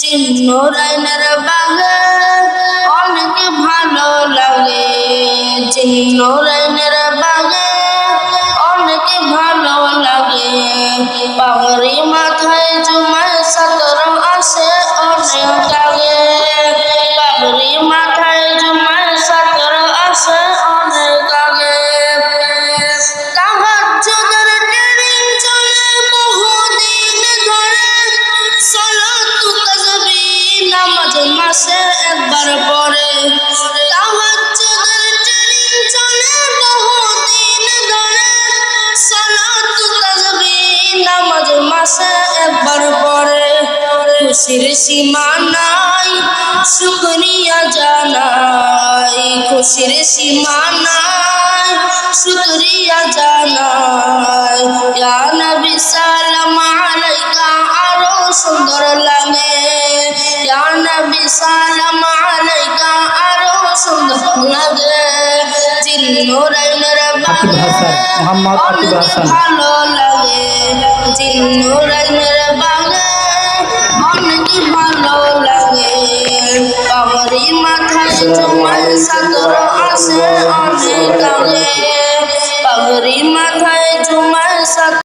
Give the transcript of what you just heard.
চিন্নুরাইনের বাগে অনেক ভালো লাগে, চিন্নুরাইনের বাগে অনেক ভালো লাগে। পাগড়ি মাথায় জুমায় সাতর আসে অনেক আগে, পাগড়ি মাথায় জুমায় সাতর আসে অনেক আগে। তাহাজ্জুদের ট্রেনিং চলে বহুদিন ধরে, সালাতু তাসবিহ নামাজ মাসে একবার পড়ে। তাহাজ্জুদের ট্রেনিং চলে বহুদিন ধরে, সালাতু তাসবিহ নামাজ মাসে একবার পড়ে। খুশির সীমা নাই শুকরিয়া জানাই, খুশির সীমা নাই শুকরিয়া জানাই। ইয়া নবী সালাম আলাইকা আরো সুন্দর লাগে, ইয়া নবী সালাম আলাইকা আরো সুন্দর লাগে। চিন্নুরাইনের বাগে অনেক ভালো লাগে, চিন্নুরাইনের বাগে অনেক ভালো লাগে। পাগড়ি মাথায় জুমায় সাতর আসে অনেক আগে, পাগড়ি মাথায় জুমায় সাতর